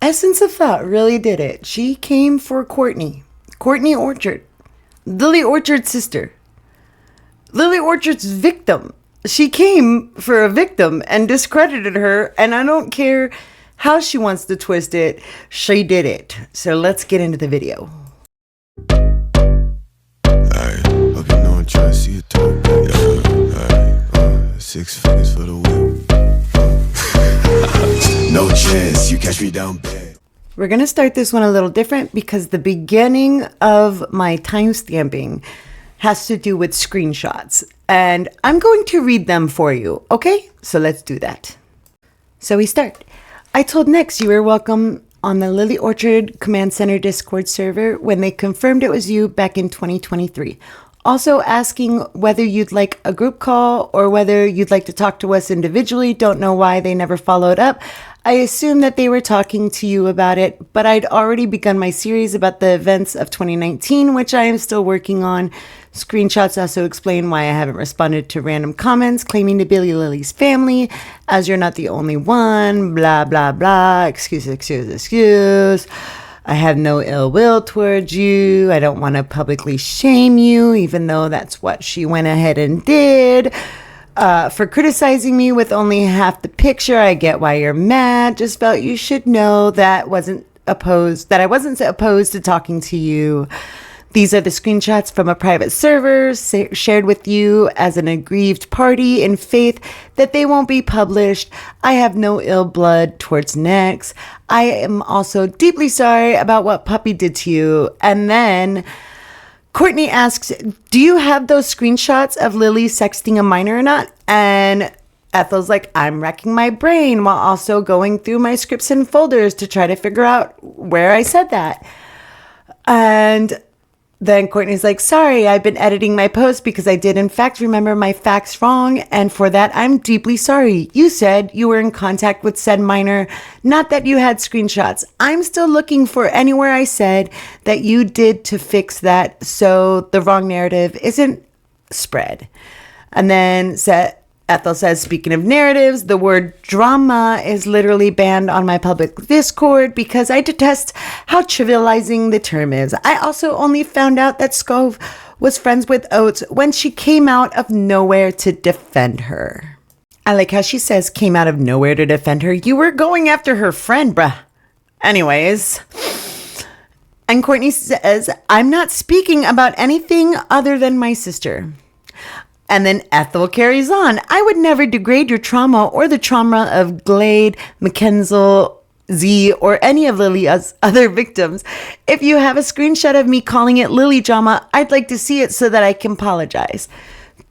Essence of Thought really did it. She came for Courtney. Courtney Orchard. Lily Orchard's sister. Lily Orchard's victim. She came for a victim and discredited her, and I don't care how she wants to twist it. She did it. So let's get into the video. Alright, hope you know I'm trying to see it too. Alright, 6 figures for the whip. No chance, you catch me down bad. We're going to start this one a little different because the beginning of my timestamping has to do with screenshots. And I'm going to read them for you, okay? So let's do that. So we start. I told Nix you were welcome on the Lily Orchard Command Center Discord server when they confirmed it was you back in 2023. Also asking whether you'd like a group call or whether you'd like to talk to us individually. Don't know why they never followed up. I assume that they were talking to you about it, but I'd already begun my series about the events of 2019, which I am still working on. Screenshots also explain why I haven't responded to random comments claiming to be Lily's family, as you're not the only one, blah, blah, blah, excuse. I have no ill will towards you. I don't want to publicly shame you, even though that's what she went ahead and did. For criticizing me with only half the picture, I get why you're mad. Just felt you should know that I wasn't opposed to talking to you. These are the screenshots from a private server shared with you as an aggrieved party in faith that they won't be published. I have no ill blood towards Nex. I am also deeply sorry about what Puppy did to you. And then Courtney asks, do you have those screenshots of Lily sexting a minor or not? And Ethel's like, I'm racking my brain while also going through my scripts and folders to try to figure out where I said that. And then Courtney's like, sorry, I've been editing my post because I did in fact remember my facts wrong. And for that, I'm deeply sorry. You said you were in contact with said minor, not that you had screenshots. I'm still looking for anywhere I said that you did to fix that so the wrong narrative isn't spread. And then Ethel says, speaking of narratives, the word drama is literally banned on my public Discord because I detest how trivializing the term is. I also only found out that Scove was friends with Oates when she came out of nowhere to defend her. I like how she says came out of nowhere to defend her. You were going after her friend, bruh. Anyways. And Courtney says, I'm not speaking about anything other than my sister. And then Ethel carries on. I would never degrade your trauma or the trauma of Glade, McKenzel, Z, or any of Lily's other victims. If you have a screenshot of me calling it Lily drama, I'd like to see it so that I can apologize.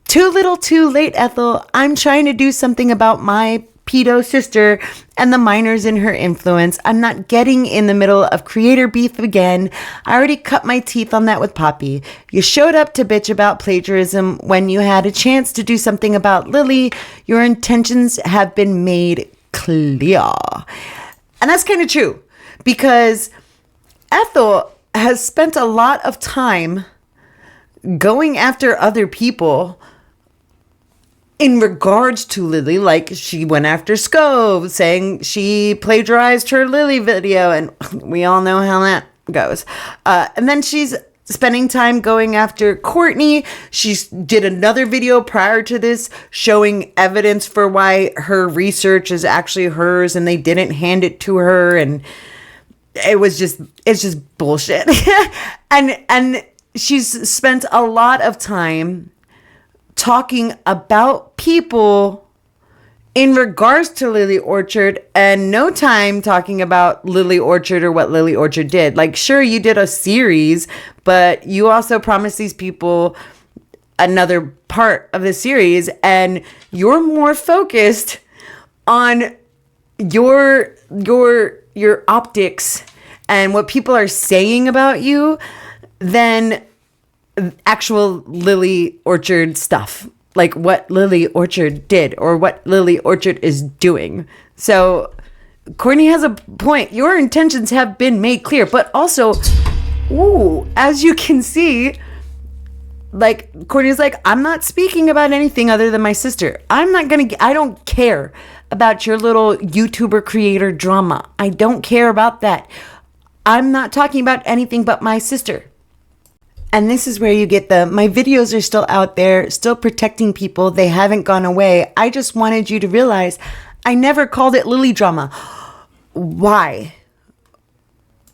Too little, too late, Ethel. I'm trying to do something about my pedo sister and the minors in her influence. I'm not getting in the middle of creator beef again. I already cut my teeth on that with Poppy. You showed up to bitch about plagiarism when you had a chance to do something about Lily. Your intentions have been made clear. And that's kind of true because Ethel has spent a lot of time going after other people in regards to Lily. Like she went after Scove saying she plagiarized her Lily video, and we all know how that goes. And then she's spending time going after Courtney. She did another video prior to this showing evidence for why her research is actually hers and they didn't hand it to her, and it's just bullshit. and she's spent a lot of time talking about people in regards to Lily Orchard and no time talking about Lily Orchard or what Lily Orchard did. Like, sure, you did a series, but you also promised these people another part of the series, and you're more focused on your optics and what people are saying about you than actual Lily Orchard stuff, like what Lily Orchard did or what Lily Orchard is doing. So Courtney has a point. Your intentions have been made clear, but also, as you can see, Like, Courtney's like, I'm not speaking about anything other than my sister. I don't care about your little YouTuber creator drama. I don't care about that. I'm not talking about anything but my sister. And this is where you get my videos are still out there, still protecting people. They haven't gone away. I just wanted you to realize I never called it Lilly drama. Why?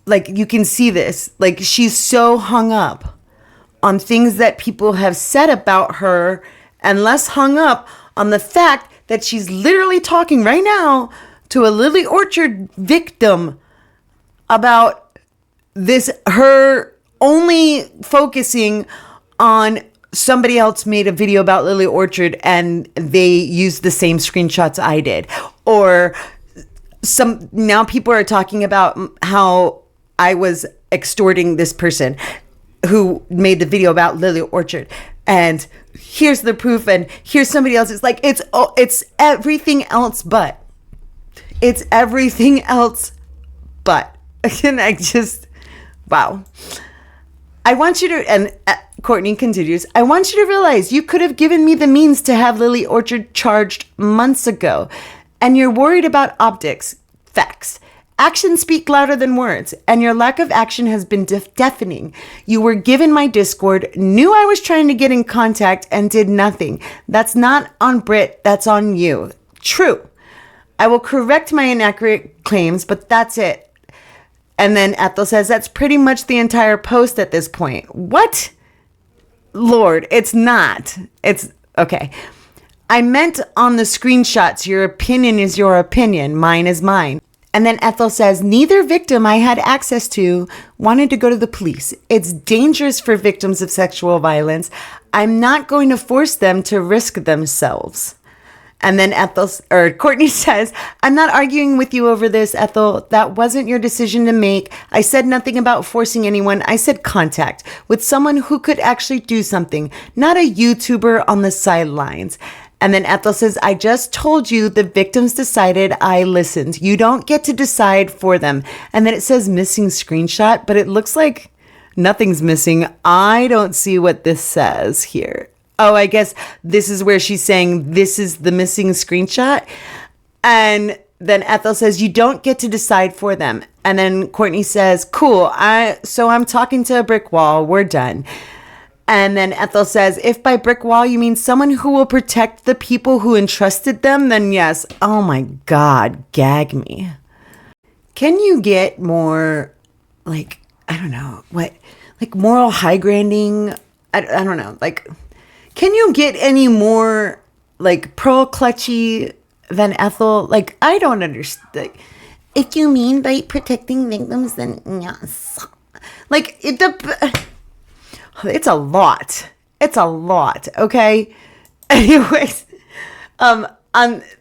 Like, you can see this. Like, she's so hung up on things that people have said about her and less hung up on the fact that she's literally talking right now to a Lily Orchard victim about this, her only focusing on somebody else made a video about Lily Orchard and they used the same screenshots I did. Or now people are talking about how I was extorting this person who made the video about Lily Orchard, and here's the proof, and here's somebody else. It's like, it's everything else but. It's everything else but. And I just, wow. I want you to, and Courtney continues, I want you to realize you could have given me the means to have Lily Orchard charged months ago, and you're worried about optics. Facts. Actions speak louder than words, and your lack of action has been deafening. You were given my Discord, knew I was trying to get in contact, and did nothing. That's not on Brit, that's on you. True. I will correct my inaccurate claims, but that's it. And then Ethel says, that's pretty much the entire post at this point. What? Lord, it's not. It's, okay. I meant on the screenshots, your opinion is your opinion, mine is mine. And then Ethel says, neither victim I had access to wanted to go to the police. It's dangerous for victims of sexual violence. I'm not going to force them to risk themselves. And then Courtney says, I'm not arguing with you over this, Ethel. That wasn't your decision to make. I said nothing about forcing anyone. I said contact with someone who could actually do something, not a YouTuber on the sidelines. And then Ethel says, I just told you the victims decided, I listened. You don't get to decide for them. And then it says missing screenshot, but it looks like nothing's missing. I don't see what this says here. Oh, I guess this is where she's saying this is the missing screenshot. And then Ethel says, you don't get to decide for them. And then Courtney says, cool. So I'm talking to a brick wall. We're done. And then Ethel says, if by brick wall you mean someone who will protect the people who entrusted them, then yes. Oh my God, gag me. Can you get more, like, I don't know, what, like moral high grinding? I don't know. Like, can you get any more, like, pearl clutchy than Ethel? Like, I don't understand. Like, if you mean by protecting victims, then yes. Like, it's a lot. It's a lot, okay? Anyways, on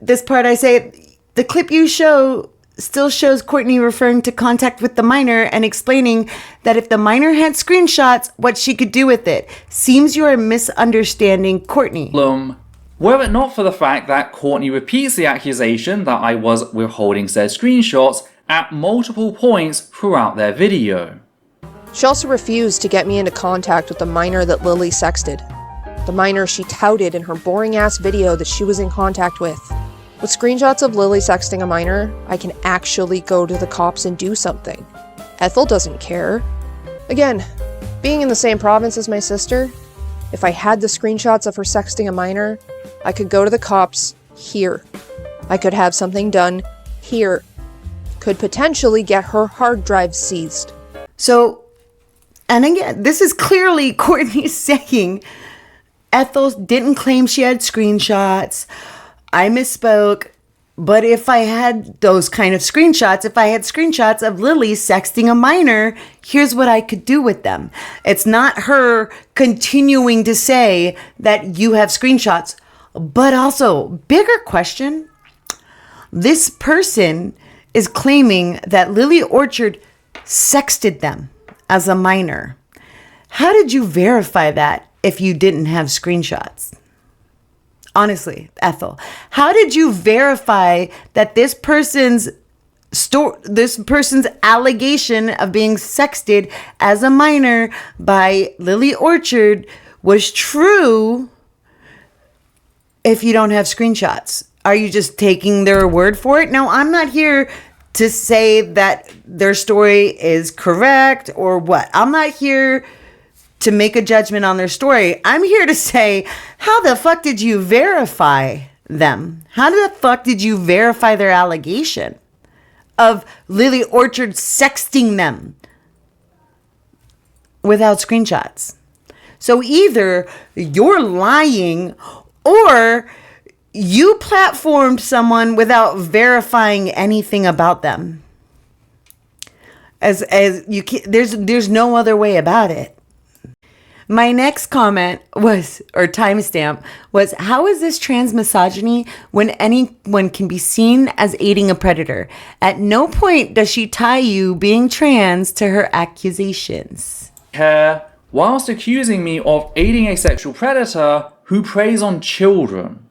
this part I say, the clip you show still shows Courtney referring to contact with the minor and explaining that if the minor had screenshots, what she could do with it. Seems you're misunderstanding Courtney. Were it not for the fact that Courtney repeats the accusation that I was withholding said screenshots at multiple points throughout their video. She also refused to get me into contact with the minor that Lilly sexted. The minor she touted in her boring-ass video that she was in contact with. With screenshots of Lilly sexting a minor, I can actually go to the cops and do something. Ethel doesn't care. Again, being in the same province as my sister, if I had the screenshots of her sexting a minor, I could go to the cops here. I could have something done here. Could potentially get her hard drive seized. So, and again, this is clearly Courtney saying Ethel didn't claim she had screenshots. I misspoke. But if I had those kind of screenshots, if I had screenshots of Lilly sexting a minor, here's what I could do with them. It's not her continuing to say that you have screenshots, but also, bigger question, this person is claiming that Lily Orchard sexted them as a minor. How did you verify that if you didn't have screenshots? Honestly, Ethel, how did you verify that this person's allegation of being sexted as a minor by Lily Orchard was true if you don't have screenshots? Are you just taking their word for it? Now, I'm not here to say that their story is correct or what. I'm not here to make a judgment on their story. I'm here to say, how the fuck did you verify them? How the fuck did you verify their allegation of Lily Orchard sexting them without screenshots? So either you're lying or you platformed someone without verifying anything about them. As you can, there's no other way about it. My next comment was, or timestamp was, how is this trans misogyny when anyone can be seen as aiding a predator? At no point does she tie you being trans to her accusations. Care whilst accusing me of aiding a sexual predator who preys on children.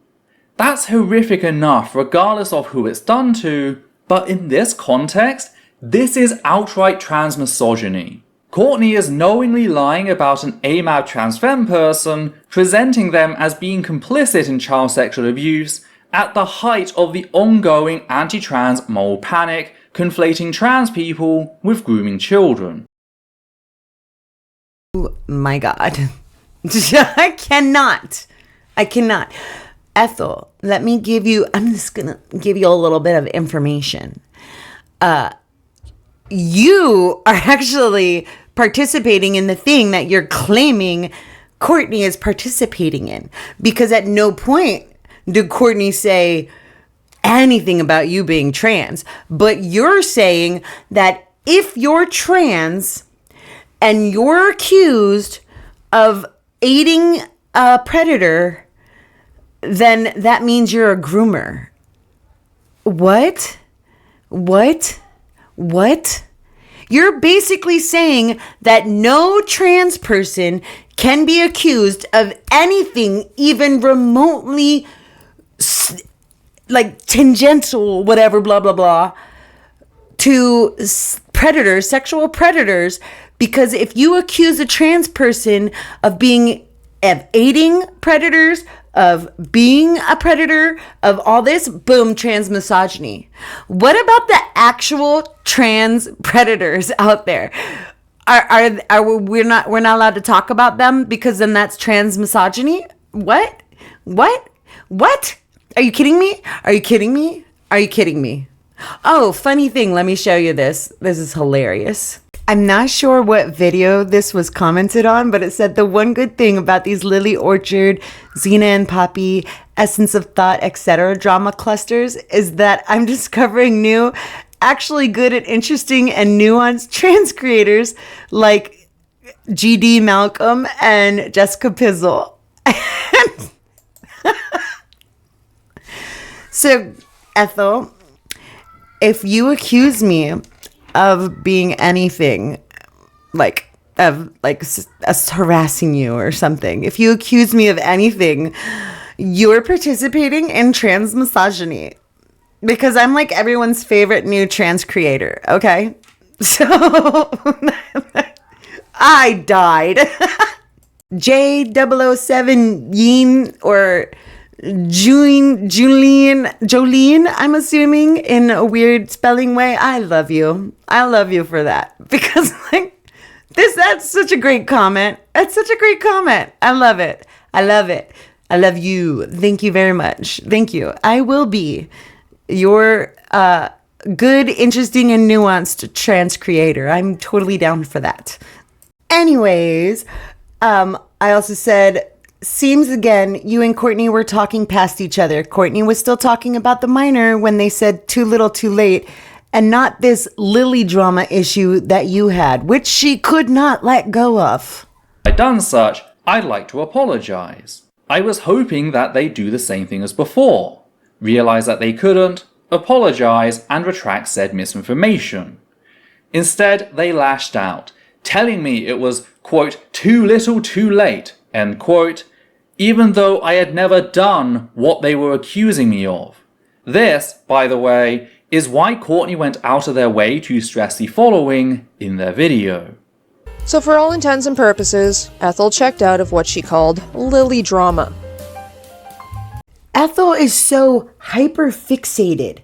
That's horrific enough regardless of who it's done to, but in this context, this is outright trans misogyny. Courtney is knowingly lying about an AMAB trans femme person, presenting them as being complicit in child sexual abuse at the height of the ongoing anti-trans moral panic, conflating trans people with grooming children. Oh my God. I cannot. Ethel, I'm just gonna give you a little bit of information. You are actually participating in the thing that you're claiming Courtney is participating in. Because at no point did Courtney say anything about you being trans. But you're saying that if you're trans and you're accused of aiding a predator, then that means you're a groomer. What? You're basically saying that no trans person can be accused of anything even remotely like tangential, whatever, blah, blah, blah, to predators, sexual predators, because if you accuse a trans person of aiding predators, of being a predator, of all this, boom, trans misogyny. What about the actual trans predators out there? We're not allowed to talk about them because then that's trans misogyny? What? Are you kidding me? Oh, funny thing, let me show you this. This is hilarious. I'm not sure what video this was commented on, but it said the one good thing about these Lily Orchard, Xena and Poppy, Essence of Thought, etc. drama clusters is that I'm discovering new, actually good and interesting and nuanced trans creators like GD Malcolm and Jessica Pizzle. So, Ethel, if you accuse me of being anything like us harassing you or something, if you accuse me of anything, you're participating in trans misogyny because I'm like everyone's favorite new trans creator. Okay, so I died. J007 Yeen or Jolene, I'm assuming, in a weird spelling way. I love you for that, because that's such a great comment. That's such a great comment. I love it. I love you. Thank you very much. Thank you. I will be your good, interesting, and nuanced trans creator. I'm totally down for that. Anyways, I also said, seems again, you and Courtney were talking past each other. Courtney was still talking about the minor when they said too little too late, and not this Lily drama issue that you had, which she could not let go of. I'd done such, I'd like to apologize. I was hoping that they'd do the same thing as before. Realize that they couldn't, apologize, and retract said misinformation. Instead, they lashed out, telling me it was, quote, too little too late, end quote, even though I had never done what they were accusing me of. This, by the way, is why Courtney went out of their way to stress the following in their video. So for all intents and purposes, Ethel checked out of what she called Lilly drama. Ethel is so hyper fixated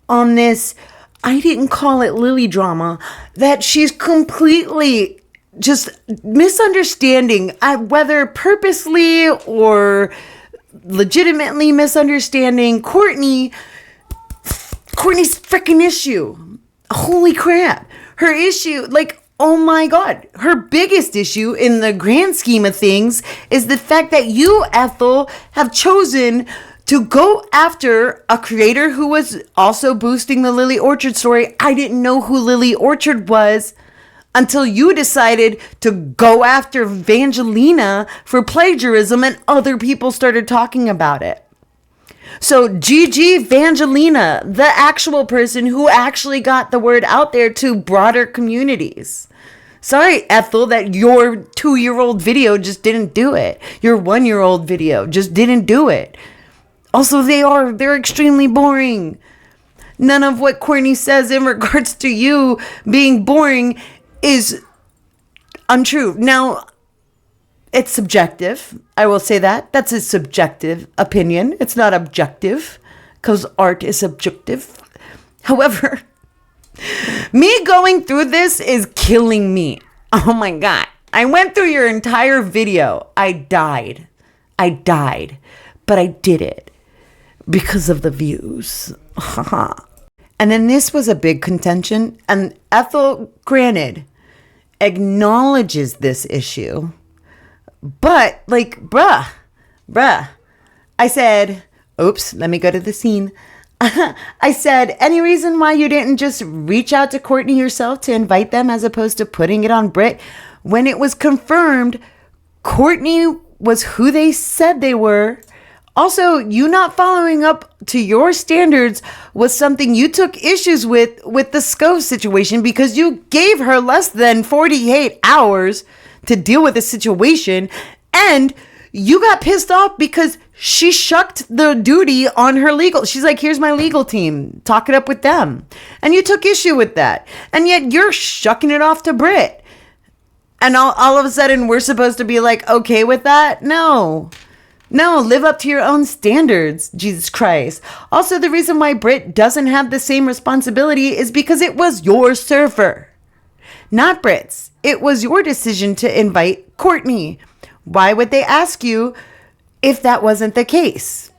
on this, I didn't call it Lilly drama, that she's completely just misunderstanding, whether purposely or legitimately misunderstanding Courtney's freaking issue. Holy crap. Her issue, like, oh my God, her biggest issue in the grand scheme of things is the fact that you, Ethel, have chosen to go after a creator who was also boosting the Lily Orchard story. I didn't know who Lily Orchard was until you decided to go after Evangelina for plagiarism and other people started talking about it. So Gigi Evangelina, the actual person who actually got the word out there to broader communities. Sorry, Ethel, that your 2-year-old video just didn't do it. Your 1-year-old video just didn't do it. Also, they're extremely boring. None of what Courtney says in regards to you being boring is untrue. Now, it's subjective. I will say that. That's a subjective opinion. It's not objective, because art is subjective. However, me going through this is killing me. Oh my God. I went through your entire video. I died. But I did it because of the views. And then this was a big contention. And Ethel, granted, acknowledges this issue. But, like, bruh. I said, oops, let me go to the scene. I said, any reason why you didn't just reach out to Courtney yourself to invite them as opposed to putting it on Britt? When it was confirmed, Courtney was who they said they were. Also, you not following up to your standards was something you took issues with the Scove situation, because you gave her less than 48 hours to deal with the situation, and you got pissed off because she shucked the duty on her legal. She's like, here's my legal team. Talk it up with them. And you took issue with that. And yet you're shucking it off to Britt. And all of a sudden we're supposed to be like, okay with that? No, live up to your own standards, Jesus Christ. Also, the reason why Britt doesn't have the same responsibility is because it was your server, not Britt's. It was your decision to invite Courtney. Why would they ask you if that wasn't the case?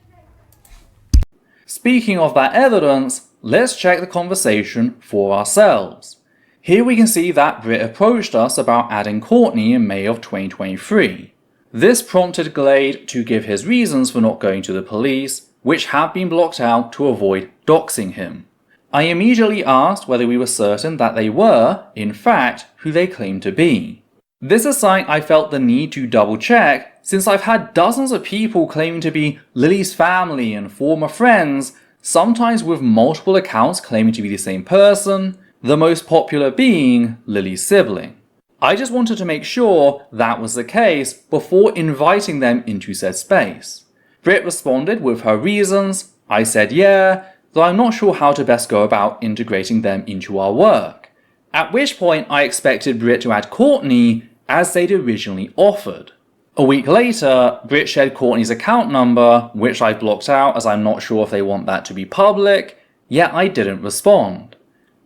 Speaking of that evidence, let's check the conversation for ourselves. Here we can see that Britt approached us about adding Courtney in May of 2023. This prompted Glade to give his reasons for not going to the police, which had been blocked out to avoid doxing him. I immediately asked whether we were certain that they were, in fact, who they claimed to be. This is something I felt the need to double check, since I've had dozens of people claiming to be Lily's family and former friends, sometimes with multiple accounts claiming to be the same person, the most popular being Lily's sibling. I just wanted to make sure that was the case before inviting them into said space. Britt responded with her reasons. I said yeah, though I'm not sure how to best go about integrating them into our work. At which point I expected Britt to add Courtney as they'd originally offered. A week later, Britt shared Courtney's account number, which I blocked out as I'm not sure if they want that to be public, yet I didn't respond.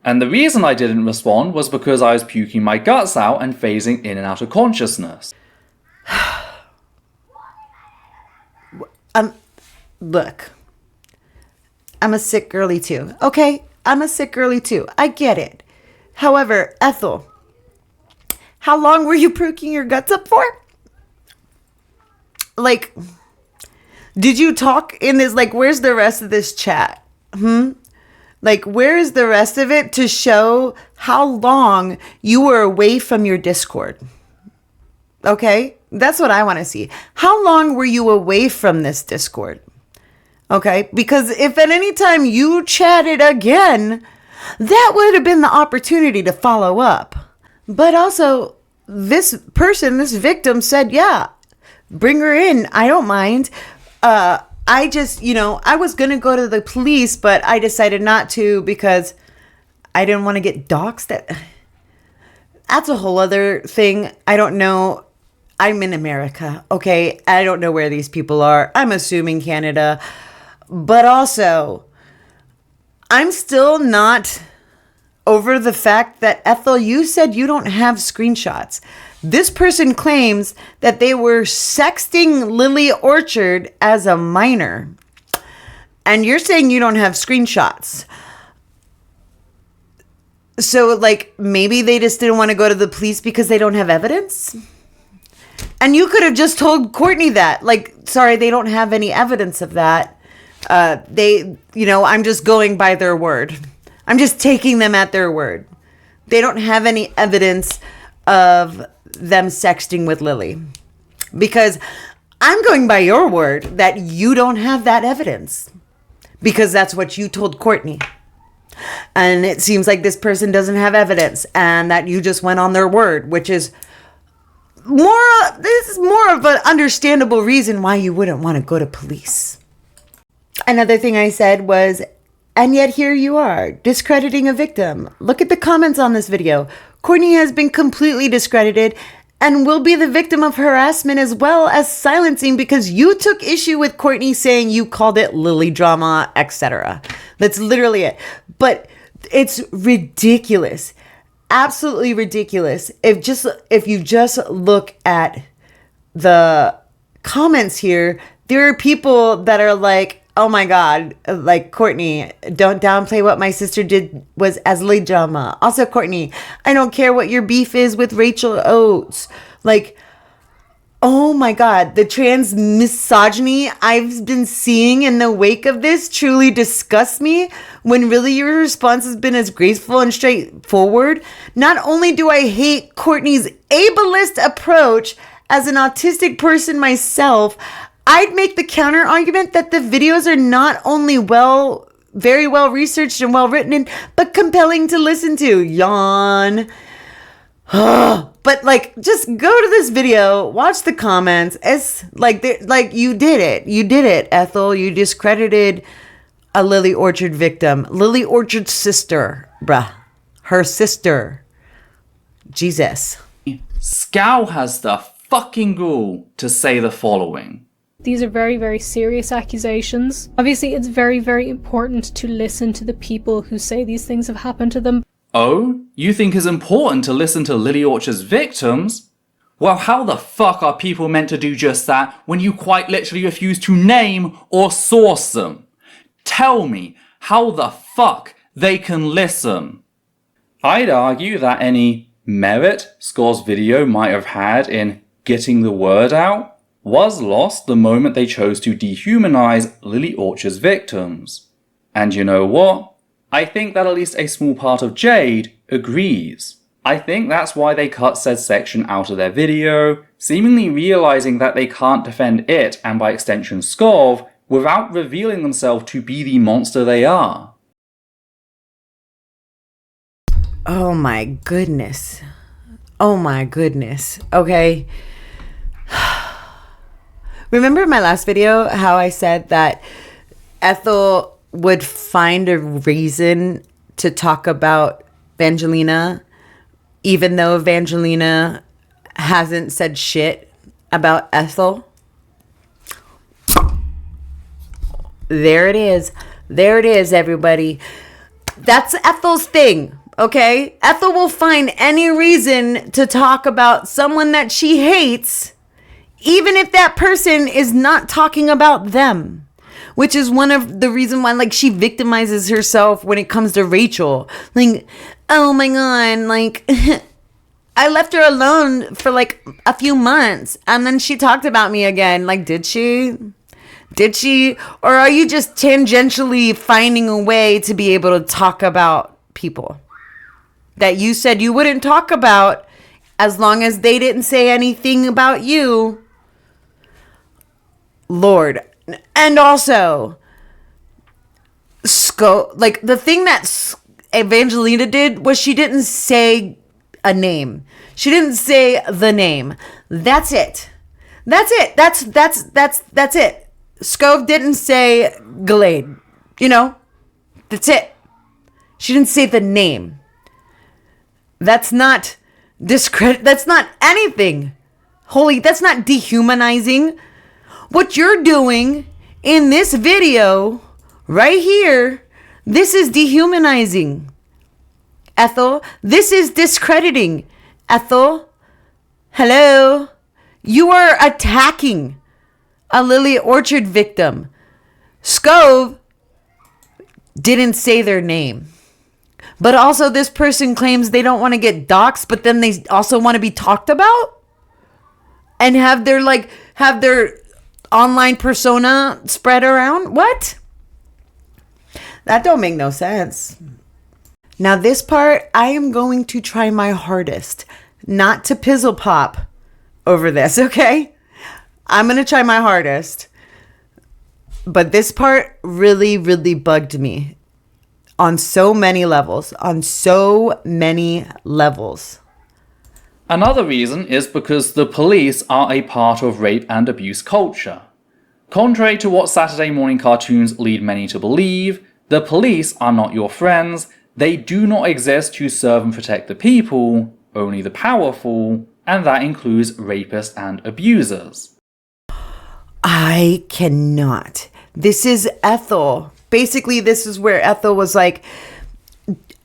And the reason I didn't respond was because I was puking my guts out and phasing in and out of consciousness. Look, I'm a sick girly too. Okay, I'm a sick girly too. I get it. However, Ethel, how long were you puking your guts up for? Like, did you talk in this, like, where's the rest of this chat? Like, where is the rest of it to show how long you were away from your Discord? Okay, that's what I want to see. How long were you away from this Discord? Okay, because if at any time you chatted again, that would have been the opportunity to follow up. But also, this person, this victim said, yeah, bring her in. I don't mind. I just, I was going to go to the police, but I decided not to because I didn't want to get doxxed. that's a whole other thing. I don't know. I'm in America, okay? I don't know where these people are. I'm assuming Canada. But also, I'm still not over the fact that, Ethel, you said you don't have screenshots. This person claims that they were sexting Lily Orchard as a minor. And you're saying you don't have screenshots. So, like, maybe they just didn't want to go to the police because they don't have evidence? And you could have just told Courtney that. Like, sorry, they don't have any evidence of that. I'm just going by their word. I'm just taking them at their word. They don't have any evidence of them sexting with Lily. Because I'm going by your word that you don't have that evidence. Because that's what you told Courtney. And it seems like this person doesn't have evidence and that you just went on their word, which is this is more of an understandable reason why you wouldn't want to go to police. Another thing I said was, and yet here you are, discrediting a victim. Look at the comments on this video. Courtney has been completely discredited and will be the victim of harassment as well as silencing because you took issue with Courtney saying you called it Lily drama, etc. That's literally it. But it's ridiculous. Absolutely ridiculous. If you just look at the comments here, there are people that are like, oh my God, like, Courtney, don't downplay what my sister did was as Lily drama. Also, Courtney, I don't care what your beef is with Rachel Oates. Like, oh my God, the trans misogyny I've been seeing in the wake of this truly disgusts me when really your response has been as graceful and straightforward. Not only do I hate Courtney's ableist approach as an autistic person myself, I'd make the counter argument that the videos are not only very well researched and well written, but compelling to listen to. Yawn. But like, just go to this video, watch the comments. It's like, you did it. You did it, Ethel. You discredited a Lily Orchard victim. Lily Orchard's sister, bruh. Her sister. Jesus. Scow has the fucking gall to say the following. These are very, very serious accusations. Obviously, it's very, very important to listen to the people who say these things have happened to them. Oh, you think it's important to listen to Lily Orchard's victims? Well, how the fuck are people meant to do just that when you quite literally refuse to name or source them? Tell me how the fuck they can listen. I'd argue that any merit Score's video might have had in getting the word out was lost the moment they chose to dehumanize Lily Orchard's victims. And you know what? I think that at least a small part of Jade agrees. I think that's why they cut said section out of their video, seemingly realizing that they can't defend it, and by extension Skov, without revealing themselves to be the monster they are. Oh my goodness. Oh my goodness. Okay. Remember my last video how I said that Ethel would find a reason to talk about Evangelina, even though Evangelina hasn't said shit about Ethel? There it is. There it is, everybody. That's Ethel's thing, okay? Ethel will find any reason to talk about someone that she hates, even if that person is not talking about them. Which is one of the reasons why, like, she victimizes herself when it comes to Rachel. Like, oh my God, like, I left her alone for, like, a few months. And then she talked about me again. Like, did she? Did she? Or are you just tangentially finding a way to be able to talk about people that you said you wouldn't talk about as long as they didn't say anything about you? Lord. And also, like, the thing that Evangelina did was she didn't say a name. She didn't say the name. That's it. That's it. That's it. Scove didn't say Glade. You know? That's it. She didn't say the name. That's not discredit. That's not anything. Holy, that's not dehumanizing. What you're doing in this video right here, this is dehumanizing. Ethel, this is discrediting. Ethel, hello. You are attacking a Lilly Orchard victim. Scove didn't say their name. But also this person claims they don't want to get doxxed, but then they also want to be talked about? And have their online persona spread around? What? That don't make no sense. Now this part, I am going to try my hardest not to pizzle pop over this, okay? I'm going to try my hardest. But this part really, really bugged me on so many levels. Another reason is because the police are a part of rape and abuse culture. Contrary to what Saturday morning cartoons lead many to believe, the police are not your friends. They do not exist to serve and protect the people, only the powerful, and that includes rapists and abusers. I cannot. This is Ethel. Basically, this is where Ethel was like,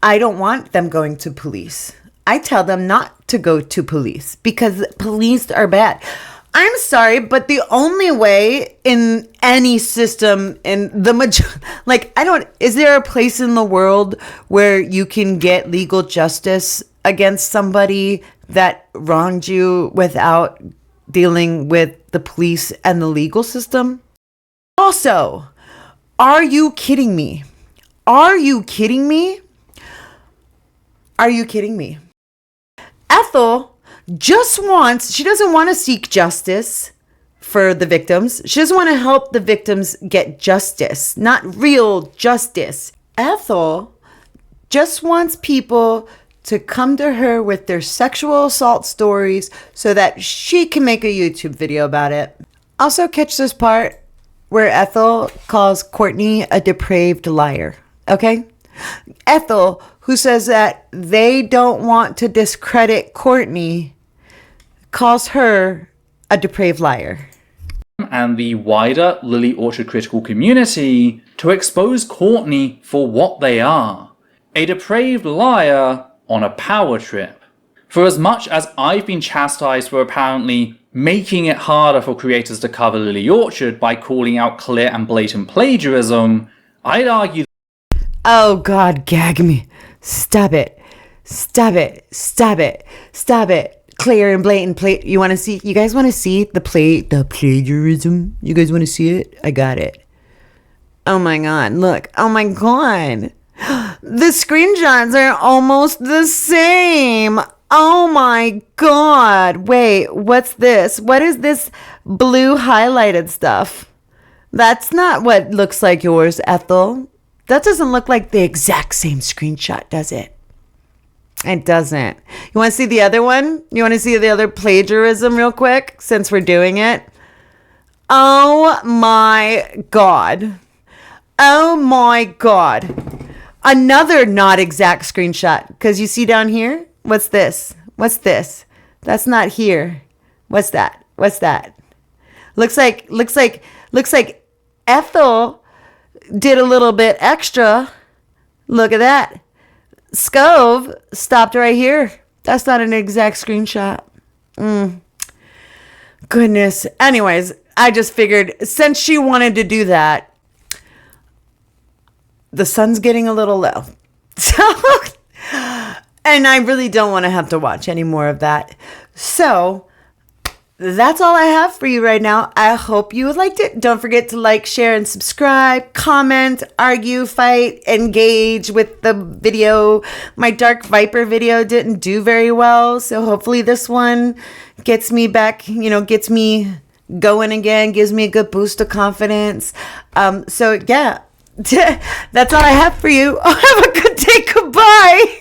I don't want them going to police. I tell them not to go to police because police are bad. I'm sorry, but the only way in any system in the is there a place in the world where you can get legal justice against somebody that wronged you without dealing with the police and the legal system? Also, are you kidding me? Are you kidding me? Are you kidding me? Ethel she doesn't want to seek justice for the victims. She doesn't want to help the victims get justice, not real justice. Ethel just wants people to come to her with their sexual assault stories so that she can make a YouTube video about it. Also catch this part where Ethel calls Courtney a depraved liar, okay? Ethel, who says that they don't want to discredit Courtney, calls her a depraved liar. And the wider Lilly Orchard critical community to expose Courtney for what they are. A depraved liar on a power trip. For as much as I've been chastised for apparently making it harder for creators to cover Lilly Orchard by calling out clear and blatant plagiarism, I'd argue. Oh God, gag me. Stop it. Stop it. Stop it. Stop it. Clear and blatant you want to see? You guys want to see the plagiarism? You guys want to see it? I got it. Oh my God, look. Oh my God. The screenshots are almost the same. Oh my God. Wait, what's this? What is this blue highlighted stuff? That's not what looks like yours, Ethel. That doesn't look like the exact same screenshot, does it? It doesn't. You want to see the other one? You want to see the other plagiarism real quick since we're doing it? Oh my God. Oh my God. Another not exact screenshot. Because you see down here? What's this? What's this? That's not here. What's that? What's that? Looks like Ethel did a little bit extra. Look at that. Scove stopped right here. That's not an exact screenshot. Goodness. Anyways, I just figured since she wanted to do that, the sun's getting a little low. So, and I really don't want to have to watch any more of that. So, that's all I have for you right now. I hope you liked it. Don't forget to like, share, and subscribe, comment, argue, fight, engage with the video. My Dark Viper video didn't do very well, so hopefully this one gets me back, gets me going again, gives me a good boost of confidence. So yeah, that's all I have for you. Oh, have a good day. Goodbye.